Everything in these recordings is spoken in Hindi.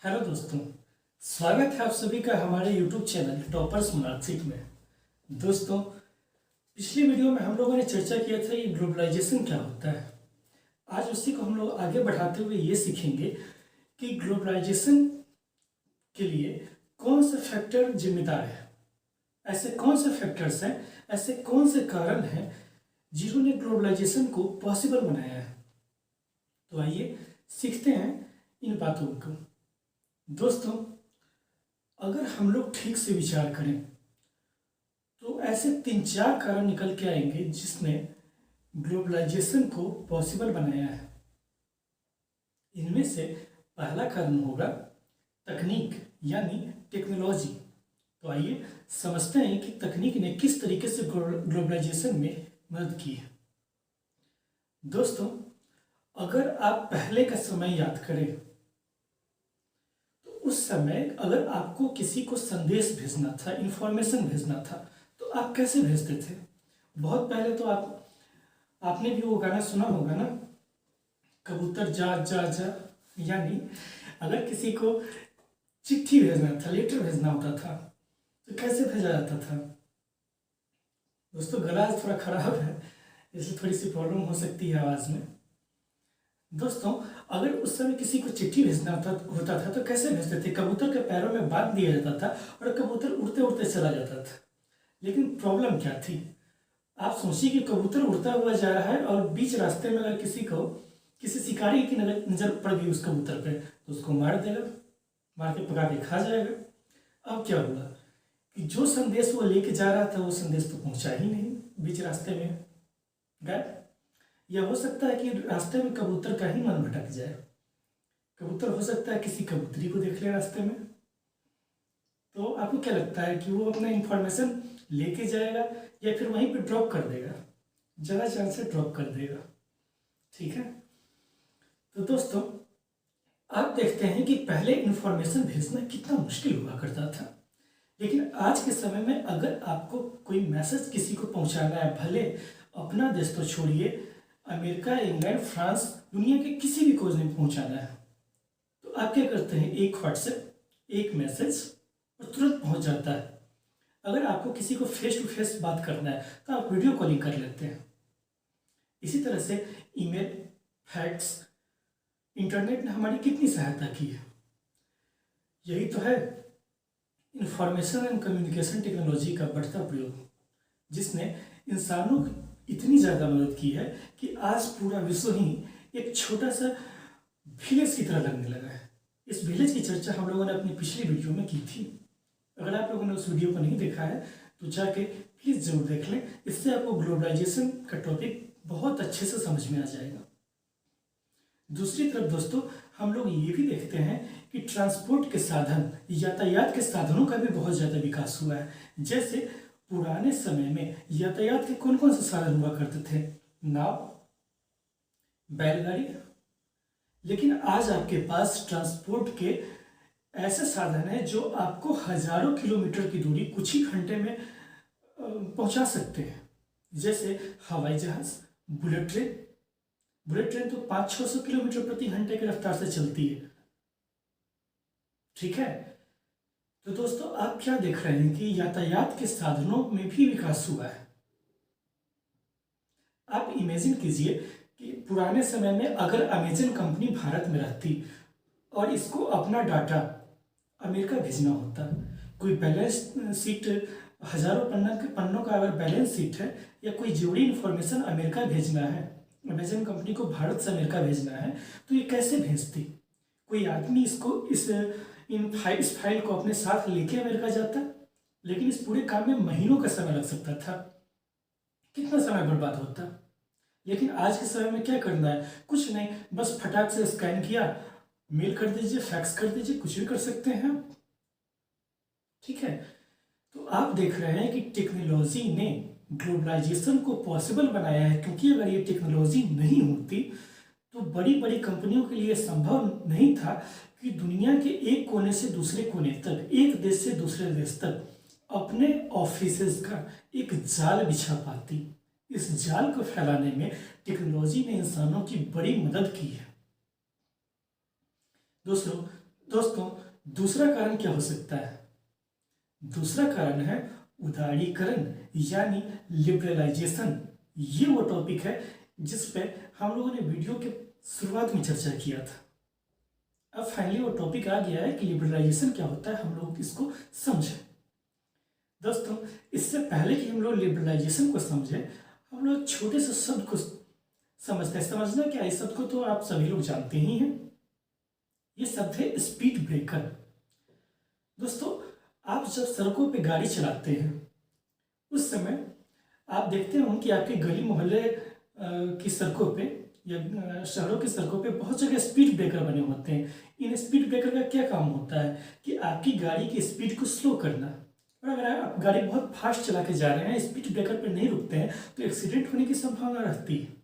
हेलो दोस्तों, स्वागत है आप सभी का हमारे YouTube चैनल टॉपर्स मार्कशीट में। दोस्तों, पिछली वीडियो में हम लोगों ने चर्चा किया था ये ग्लोबलाइजेशन क्या होता है। आज उसी को हम लोग आगे बढ़ाते हुए ये सीखेंगे कि ग्लोबलाइजेशन के लिए कौन से फैक्टर जिम्मेदार है, ऐसे कौन से फैक्टर्स हैं, ऐसे कौन से कारण हैं जिन्होंने ग्लोबलाइजेशन को पॉसिबल बनाया है। तो आइए सीखते हैं इन बातों को। दोस्तों, अगर हम लोग ठीक से विचार करें तो ऐसे 3-4 कारण निकल के आएंगे जिसने ग्लोबलाइजेशन को पॉसिबल बनाया है। इनमें से पहला कारण होगा तकनीक यानी टेक्नोलॉजी। तो आइए समझते हैं कि तकनीक ने किस तरीके से ग्लोबलाइजेशन में मदद की है। दोस्तों, अगर आप पहले का समय याद करें उस समय अगर आपको किसी को संदेश भेजना था, इंफॉर्मेशन भेजना था, तो आप कैसे भेजते थे। बहुत पहले तो आपने भी वो गाना सुना होगा ना, कबूतर जा जा जा। यानी अगर किसी को चिट्ठी भेजना था, लेटर भेजना होता था, तो कैसे भेजा जाता था। दोस्तों, गला थोड़ा खराब है इसलिए थोड़ी सी प्रॉब्लम हो सकती है आवाज़ में। दोस्तों, अगर उस समय किसी को चिट्ठी भेजना होता था तो कैसे भेजते थे। कबूतर के पैरों में बांध दिया जाता था और कबूतर उड़ते उड़ते चला जाता था। लेकिन प्रॉब्लम क्या थी, आप सोचिए कि कबूतर उड़ता हुआ जा रहा है और बीच रास्ते में अगर किसी शिकारी की नज़र पड़ गई उस कबूतर पे तो उसको मार देगा, मार के पका के खा जाएगा। अब क्या हुआ कि जो संदेश वो लेके जा रहा था वो संदेश तो पहुंचा ही नहीं, बीच रास्ते में गायब। यह हो सकता है कि रास्ते में कबूतर का ही मन भटक जाए। कबूतर हो सकता है किसी कबूतरी को देख ले रास्ते में। तो आपको क्या लगता है कि वो अपना इंफॉर्मेशन लेके जाएगा या फिर वहीं पे ड्रॉप कर देगा। ज़्यादा चांस से ड्रॉप कर देगा। ठीक है, तो दोस्तों आप देखते हैं कि पहले इंफॉर्मेशन भेजना कितना मुश्किल हुआ करता था। लेकिन आज के समय में अगर आपको कोई मैसेज किसी को पहुंचाना है, भले अपना देश तो छोड़िए, अमेरिका, इंग्लैंड, फ्रांस, दुनिया के किसी भी कोने में पहुंचाना है तो आप क्या करते हैं, एक व्हाट्सएप, एक मैसेज और तुरंत पहुंच जाता है। अगर आपको किसी को फेस टू फेस बात करना है तो आप वीडियो कॉलिंग कर लेते हैं। इसी तरह से ईमेल, फैक्स, इंटरनेट ने हमारी कितनी सहायता की है। यही तो है इंफॉर्मेशन एंड कम्युनिकेशन टेक्नोलॉजी का बढ़ता प्रयोग, जिसने इंसानों की इतनी ज़्यादा मदद की है कि आज पूरा विश्व ही एक छोटा सा विलेज की तरह लगने लगा है। इस विलेज की चर्चा हम लोगों ने अपनी पिछली वीडियो में की थी। अगर आप लोगों ने उस वीडियो को नहीं देखा है तो जाके प्लीज़ ज़रूर देख लें। इससे आपको ग्लोबलाइजेशन का टॉपिक बहुत अच्छे से समझ में आ जाएगा। दूसरी तरफ दोस्तों, हम लोग ये भी देखते हैं कि ट्रांसपोर्ट के साधन, यातायात के साधनों का भी बहुत ज़्यादा विकास हुआ है। जैसे पुराने समय में यातायात के कौन कौन से साधन हुआ करते थे, नाव, बैलगाड़ी। लेकिन आज आपके पास ट्रांसपोर्ट के ऐसे साधन हैं जो आपको हजारों किलोमीटर की दूरी कुछ ही घंटे में पहुंचा सकते हैं। जैसे हवाई जहाज, बुलेट ट्रेन। बुलेट ट्रेन तो 500-600 किलोमीटर प्रति घंटे की रफ्तार से चलती है। ठीक है, तो दोस्तों आप क्या देख रहे हैं कि यातायात के साधनों में भी विकास हुआ है। आप इमेजिन कीजिए कि पुराने समय में अगर अमेजन कंपनी भारत में रहती और इसको अपना डाटा अमेरिका भेजना होता, कोई बैलेंस शीट, हजारों पन्नों का अगर बैलेंस शीट है या कोई जरूरी इंफॉर्मेशन अमेरिका भेजना है, अमेजन कंपनी को भारत से अमेरिका भेजना है, तो ये कैसे भेजती। कोई आदमी इस फाइल को अपने साथ लेके अमेरिका जाता, लेकिन इस पूरे काम में महीनों का समय लग सकता था, कितना समय बर्बाद होता। लेकिन आज के समय में क्या करना है, कुछ नहीं, बस फटाक से स्कैन किया, मेल कर दीजिए, फैक्स कर दीजिए, कुछ भी कर सकते हैं। ठीक है, तो आप देख रहे हैं कि टेक्नोलॉजी ने ग्लोबलाइजेशन को पॉसिबल बनाया है, क्योंकि अगर ये टेक्नोलॉजी नहीं होती तो बड़ी बड़ी कंपनियों के लिए संभव नहीं था कि दुनिया के एक कोने से दूसरे कोने तक, एक देश से दूसरे देश तक अपने ऑफिसेज का एक जाल बिछा पाती। इस जाल को फैलाने में टेक्नोलॉजी ने इंसानों की बड़ी मदद की है। दोस्तों, दोस्तों, दूसरा कारण क्या हो सकता है? दूसरा कारण है उदारीकरण यानी लिबरलाइजेशन। ये वो टॉपिक है जिस पे हम लोगों ने वीडियो के शुरुआत में चर्चा किया था। अब फाइनली वो टॉपिक आ गया है कि लिबरलाइजेशन क्या होता है, हम लोग इसको समझें। दोस्तों, इससे पहले कि हम लोग लिबरलाइजेशन को समझें, हम लोग छोटे से शब्द को समझते हैं। समझना क्या, इस शब्द को तो आप सभी लोग जानते ही हैं। ये शब्द है स्पीड ब्रेकर। दोस्तों, आप जब सड़कों पे गाड़ी चलाते हैं उस समय आप देखते होंगे कि आपके गली मोहल्ले की सड़कों पे या शहरों की सड़कों पे बहुत जगह स्पीड ब्रेकर बने होते हैं। इन स्पीड ब्रेकर का क्या काम होता है कि आपकी गाड़ी की स्पीड को स्लो करना। और अगर आप गाड़ी बहुत फास्ट चला के जा रहे हैं, स्पीड ब्रेकर पे नहीं रुकते हैं, तो एक्सीडेंट होने की संभावना रहती है।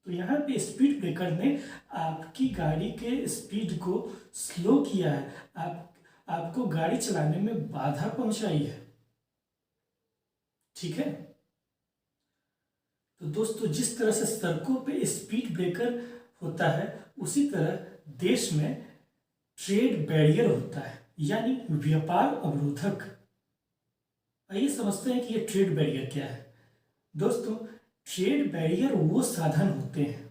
तो यहाँ पे स्पीड ब्रेकर ने आपकी गाड़ी के स्पीड को स्लो किया है, आपको गाड़ी चलाने में बाधा पहुंचाई है। ठीक है। तो दोस्तों, जिस तरह से सड़कों पे स्पीड ब्रेकर होता है, उसी तरह देश में ट्रेड बैरियर होता है यानी व्यापार अवरोधक। आइए समझते हैं कि ये ट्रेड बैरियर क्या है। दोस्तों, ट्रेड बैरियर वो साधन होते हैं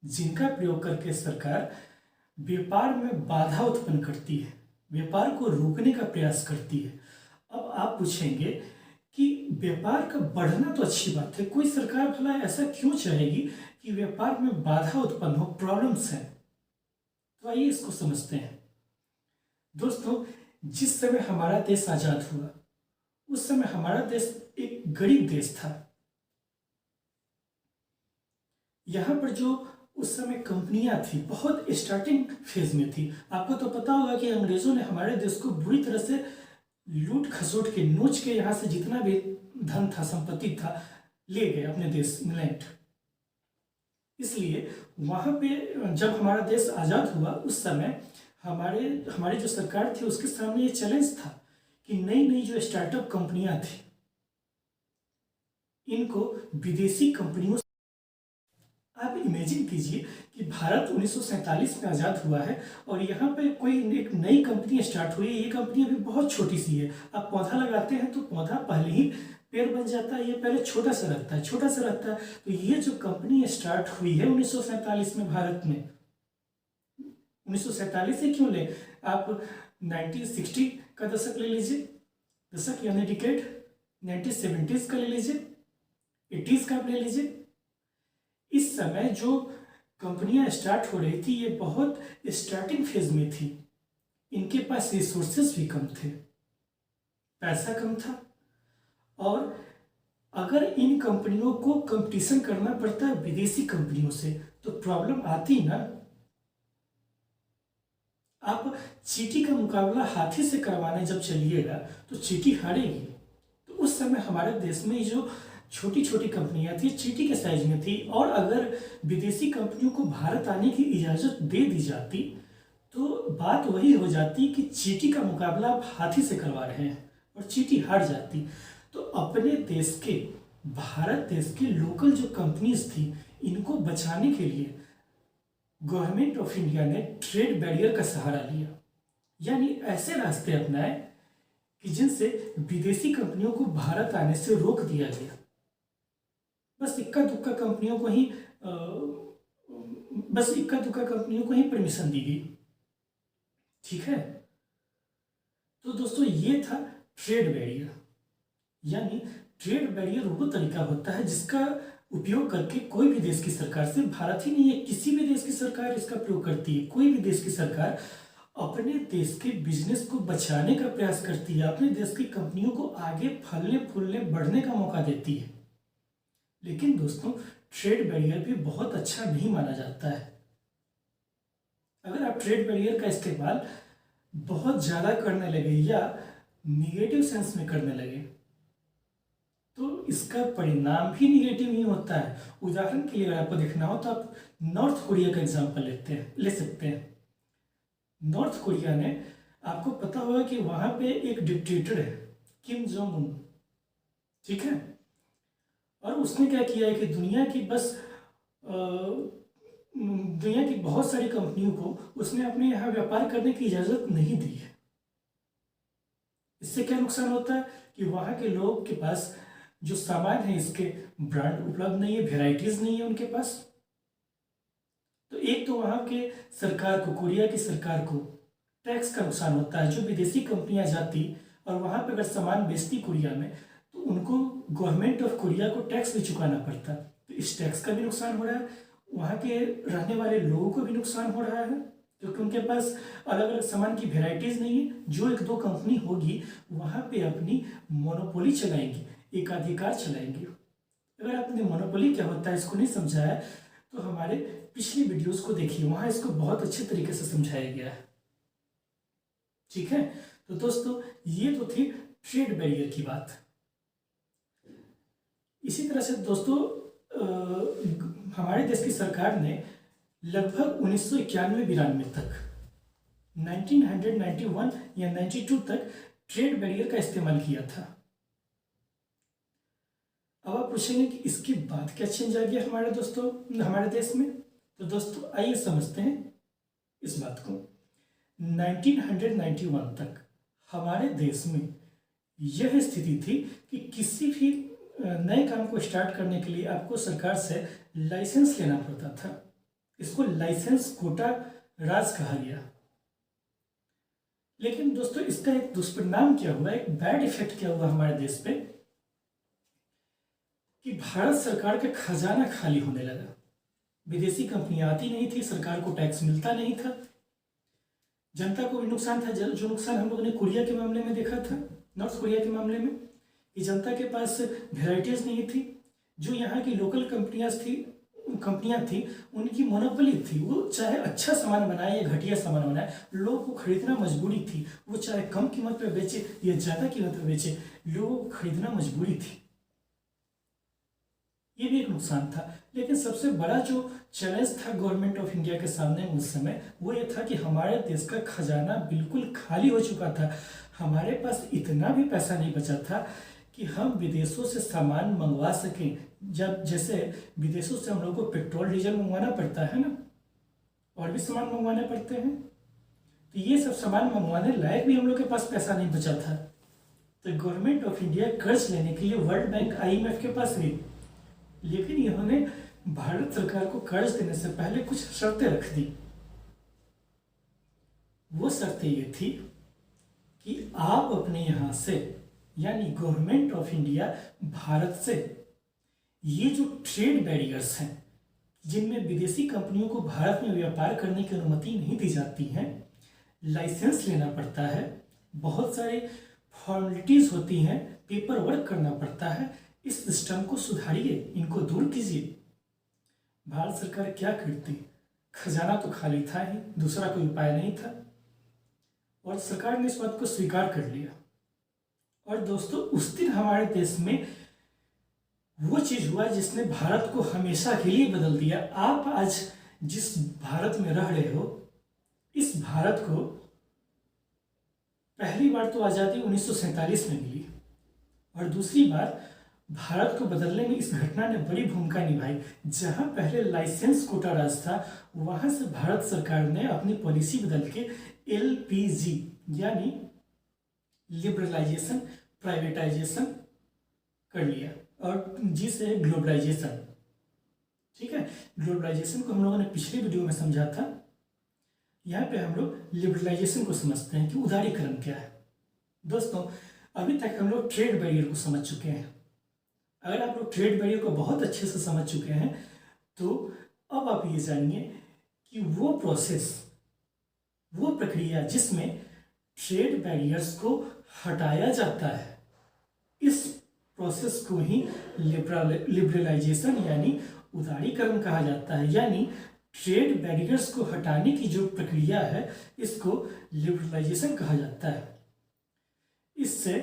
जिनका प्रयोग करके सरकार व्यापार में बाधा उत्पन्न करती है, व्यापार को रोकने का प्रयास करती है। अब आप पूछेंगे कि व्यापार का बढ़ना तो अच्छी बात है, कोई सरकार भला ऐसा क्यों चाहेगी कि व्यापार में बाधा उत्पन्न हो, प्रॉब्लम्स हैं? तो आइए इसको समझते हैं। दोस्तों, जिस समय हमारा देश आजाद हुआ उस समय हमारा देश एक गरीब देश था। यहाँ पर जो उस समय कंपनियां थी बहुत स्टार्टिंग फेज में थी। आपको तो पता होगा कि अंग्रेजों ने हमारे देश को बुरी तरह से लूट खसोट के नोच के यहाँ से जितना भी धन था, संपत्ति था, ले गए अपने देश इंग्लैंड। इसलिए वहाँ पे जब हमारा देश आज़ाद हुआ उस समय हमारी जो सरकार थी उसके सामने ये चैलेंज था कि नई नई जो स्टार्टअप कंपनियां थी इनको विदेशी कंपनियों। आप इमेजिन कीजिए कि भारत 1947 में आज़ाद हुआ है और यहाँ पे कोई एक नई कंपनी स्टार्ट हुई है। ये कंपनी अभी बहुत छोटी सी है। आप पौधा लगाते हैं तो पौधा पहले ही पेड़ बन जाता है, ये पहले छोटा सा रहता है, छोटा सा रहता है। तो ये जो कंपनी स्टार्ट हुई है 1947 में भारत में, 1947 से क्यों ले, आप 1960 का दशक ले लीजिए, दशक यानी डिकेड, 1970s का ले लीजिए, 80s का आप ले लीजिए। इस समय जो कंपनियां स्टार्ट हो रही थी ये बहुत स्टार्टिंग फेज में थी। इनके पास रिसोर्सेस भी कम थे, पैसा कम था, और अगर इन कंपनियों को कंपटीशन करना पड़ता है विदेशी कंपनियों से तो प्रॉब्लम आती ना। आप चींटी का मुकाबला हाथी से करवाने जब चलिएगा तो चींटी हारेगी। तो उस समय हमारे देश में जो छोटी छोटी कंपनियां थी चींटी के साइज में थी, और अगर विदेशी कंपनियों को भारत आने की इजाज़त दे दी जाती तो बात वही हो जाती कि चींटी का मुकाबला आप हाथी से करवा रहे हैं और चींटी हार जाती। तो अपने देश के, भारत देश के लोकल जो कंपनीज थी इनको बचाने के लिए गवर्नमेंट ऑफ इंडिया ने ट्रेड बैरियर का सहारा लिया, यानी ऐसे रास्ते अपनाए कि जिनसे विदेशी कंपनियों को भारत आने से रोक दिया गया। बस इक्का दुक्का कंपनियों को ही परमिशन दी गई। ठीक है। तो दोस्तों, ये था ट्रेड बैरियर। यानी ट्रेड बैरियर वो तरीका होता है जिसका उपयोग करके कोई भी देश की सरकार, सिर्फ भारत ही नहीं है, किसी भी देश की सरकार इसका प्रयोग करती है। कोई भी देश की सरकार अपने देश के बिजनेस को बचाने का प्रयास करती है, अपने देश की कंपनियों को आगे फलने फूलने बढ़ने का मौका देती है। लेकिन दोस्तों, ट्रेड बैरियर भी बहुत अच्छा नहीं माना जाता है। अगर आप ट्रेड बैरियर का इस्तेमाल बहुत ज़्यादा करने लगे या निगेटिव सेंस में करने लगे तो इसका परिणाम भी निगेटिव ही होता है। उदाहरण के लिए अगर आपको देखना हो तो आप नॉर्थ कोरिया का एग्जाम्पल ले सकते हैं। नॉर्थ कोरिया ने, आपको पता होगा कि वहाँ पे एक डिक्टेटर है, किम जोंग उन। ठीक है। और उसने क्या किया है कि दुनिया की बस दुनिया की बहुत सारी कंपनियों को उसने अपने यहाँ व्यापार करने की इजाज़त नहीं दी है। इससे क्या नुकसान होता है कि वहाँ के लोग के पास जो सामान है इसके ब्रांड उपलब्ध नहीं है, वेराइटीज़ नहीं है उनके पास। तो एक तो वहाँ के सरकार को, कोरिया की सरकार को टैक्स का नुकसान होता है। जो विदेशी कंपनियां जाती और वहाँ पे अगर सामान बेचती कोरिया में, तो उनको गवर्नमेंट ऑफ कोरिया को टैक्स भी चुकाना पड़ता। तो इस टैक्स का भी नुकसान हो रहा है, वहाँ के रहने वाले लोगों को भी नुकसान हो रहा है, क्योंकि उनके पास अलग अलग सामान की वेराइटीज़ नहीं है। जो एक दो कंपनी होगी वहाँ पे अपनी मोनोपोली चलाएंगी, एकाधिकार चलाएंगी। अगर आपने मोनोपोली क्या होता है इसको नहीं समझा है तो हमारे पिछली वीडियोस को देखिए, वहाँ इसको बहुत अच्छे तरीके से समझाया गया है। ठीक है, तो दोस्तों ये तो थी ट्रेड बैरियर की बात। इसी तरह से दोस्तों हमारे देश की सरकार ने लगभग 1991-92 तक 1991 या 92 तक ट्रेड बैरियर का इस्तेमाल किया था। अब आप पूछेंगे कि इसके बाद क्या चेंज आ गया हमारे दोस्तों, हमारे देश में। तो दोस्तों आइए समझते हैं इस बात को। 1991 तक हमारे देश में यह स्थिति थी कि किसी भी नए काम को स्टार्ट करने के लिए आपको सरकार से लाइसेंस लेना पड़ता था। इसको लाइसेंस कोटा राज कहा गया। लेकिन दोस्तों इसका एक दुष्परिणाम क्या हुआ, एक बैड इफेक्ट क्या हुआ हमारे देश पे, कि भारत सरकार का खजाना खाली होने लगा। विदेशी कंपनियां आती नहीं थी, सरकार को टैक्स मिलता नहीं था, जनता को भी नुकसान था। जो नुकसान हम लोगों ने कोरिया के मामले में देखा था, नॉर्थ कोरिया के मामले में, कि जनता के पास वेराइटीज नहीं थी। जो यहाँ की लोकल कंपनियां थी उनकी मोनोपोली थी। वो चाहे अच्छा सामान बनाए या घटिया सामान बनाए, लोगों को खरीदना मजबूरी थी। वो चाहे कम कीमत पर बेचे या ज़्यादा कीमत पर बेचे, लोगों को खरीदना मजबूरी थी। ये भी एक नुकसान था। लेकिन सबसे बड़ा जो चैलेंज था गवर्नमेंट ऑफ इंडिया के सामने उस समय, वो ये था कि हमारे देश का खजाना बिल्कुल खाली हो चुका था। हमारे पास इतना भी पैसा नहीं बचा था कि हम विदेशों से सामान मंगवा सकें। जब जैसे विदेशों से हम लोग को पेट्रोल डीजल मंगवाना पड़ता है ना, और भी सामान मंगवाने पड़ते हैं, तो ये सब सामान मंगवाने लायक भी हम लोग के पास पैसा नहीं बचा था। तो गवर्नमेंट ऑफ इंडिया कर्ज लेने के लिए वर्ल्ड बैंक, IMF के पास गई। लेकिन इन्होंने भारत सरकार को कर्ज देने से पहले कुछ शर्तें रख दी। वो शर्तें ये थी कि आप अपने यहाँ से, यानी गवर्नमेंट ऑफ इंडिया भारत से, ये जो ट्रेड बैरियर्स हैं जिनमें विदेशी कंपनियों को भारत में व्यापार करने की अनुमति नहीं दी जाती है, लाइसेंस लेना पड़ता है, बहुत सारे फॉर्मेलिटीज होती हैं, पेपर वर्क करना पड़ता है, इस सिस्टम को सुधारिए, इनको दूर कीजिए। भारत सरकार क्या करती, खजाना तो खाली था ही, दूसरा कोई उपाय नहीं था, और सरकार ने इस बात को स्वीकार कर लिया। और दोस्तों उस दिन हमारे देश में वो चीज हुआ जिसने भारत को हमेशा के लिए बदल दिया। आप आज जिस भारत में रह रहे हो, इस भारत को पहली बार तो आज़ादी 1947 में मिली, और दूसरी बार भारत को बदलने में इस घटना ने बड़ी भूमिका निभाई। जहां पहले लाइसेंस कोटा राज था, वहां से भारत सरकार ने अपनी पॉलिसी बदल के LPG यानी लिबरलाइजेशन, प्राइवेटाइजेशन कर लिया, और जी से ग्लोबलाइजेशन। ठीक है, ग्लोबलाइजेशन को हम लोगों ने पिछली वीडियो में समझा था। यहाँ पे हम लोग लिबरलाइजेशन को समझते हैं कि उदारीकरण क्या है। दोस्तों अभी तक हम लोग ट्रेड बैरियर को समझ चुके हैं। अगर आप लोग ट्रेड बैरियर को बहुत अच्छे से समझ चुके हैं तो अब आप ये जानिए कि वो प्रोसेस, वो प्रक्रिया जिसमें ट्रेड बैरियर्स को हटाया जाता है, इस प्रोसेस को ही लिबरलाइजेशन यानी उदारीकरण कहा जाता है। यानी ट्रेड बैरियर्स को हटाने की जो प्रक्रिया है, इसको लिबरलाइजेशन कहा जाता है। इससे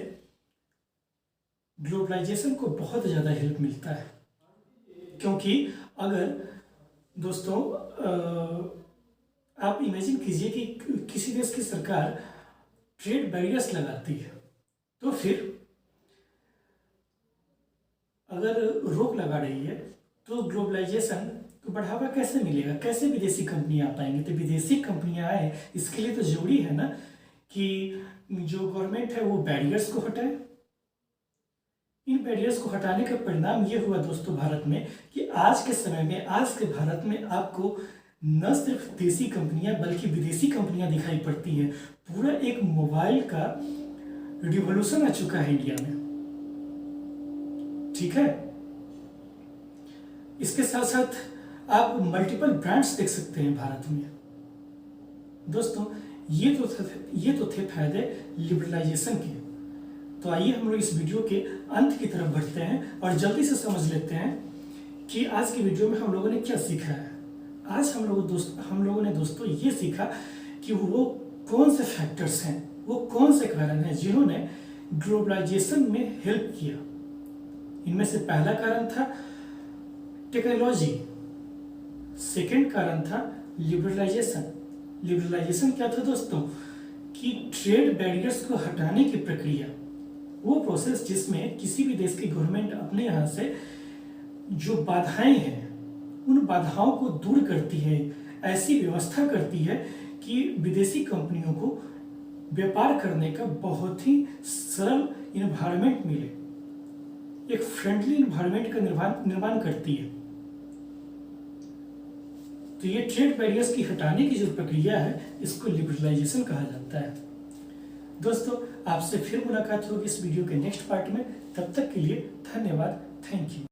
ग्लोबलाइजेशन को बहुत ज़्यादा हेल्प मिलता है, क्योंकि अगर दोस्तों आप इमेजिन कीजिए कि किसी देश की सरकार ट्रेड बैरियर्स लगाती है, तो फिर अगर रोक लगा रही है तो ग्लोबलाइजेशन तो बढ़ावा कैसे मिलेगा, कैसे विदेशी कंपनियां आ पाएंगी? तो विदेशी कंपनियां आए इसके लिए तो जरूरी है ना कि जो गवर्नमेंट है वो बैरियर्स को हटाए। इन बैरियर्स को हटाने का परिणाम ये हुआ दोस्तों भारत में कि आज के समय में, आज के भारत में आपको न सिर्फ देसी कंपनियां बल्कि विदेशी कंपनियां दिखाई पड़ती है। पूरा एक मोबाइल का रिवॉल्यूशन आ चुका है इंडिया में, ठीक है। इसके साथ साथ आप मल्टीपल ब्रांड्स देख सकते हैं भारत में। दोस्तों ये तो थे फायदे लिबरलाइजेशन के। तो आइए हम लोग इस वीडियो के अंत की तरफ बढ़ते हैं और जल्दी से समझ लेते हैं कि आज की वीडियो में हम लोगों ने क्या सीखा है। आज हम लोगों ने दोस्तों ये सीखा कि वो कौन से फैक्टर्स हैं, वो कौन से कारण हैं जिन्होंने ग्लोबलाइजेशन में हेल्प किया। इनमें से पहला कारण था टेक्नोलॉजी, सेकंड कारण था लिबरलाइजेशन। लिबरलाइजेशन क्या था दोस्तों कि ट्रेड बैरियर्स को हटाने की प्रक्रिया, वो प्रोसेस जिसमें किसी भी देश की गवर्नमेंट अपने यहाँ से जो बाधाएं हैं उन बाधाओं को दूर करती है, ऐसी व्यवस्था करती है कि विदेशी कंपनियों को व्यापार करने का बहुत ही सरल इन्वायरमेंट मिले, एक फ्रेंडली इन्वायरमेंट का निर्माण करती है। तो ये ट्रेड बैरियर्स की हटाने की जो प्रक्रिया है इसको लिबरलाइजेशन कहा जाता है। दोस्तों आपसे फिर मुलाकात होगी इस वीडियो के नेक्स्ट पार्ट में। तब तक के लिए धन्यवाद, थैंक यू।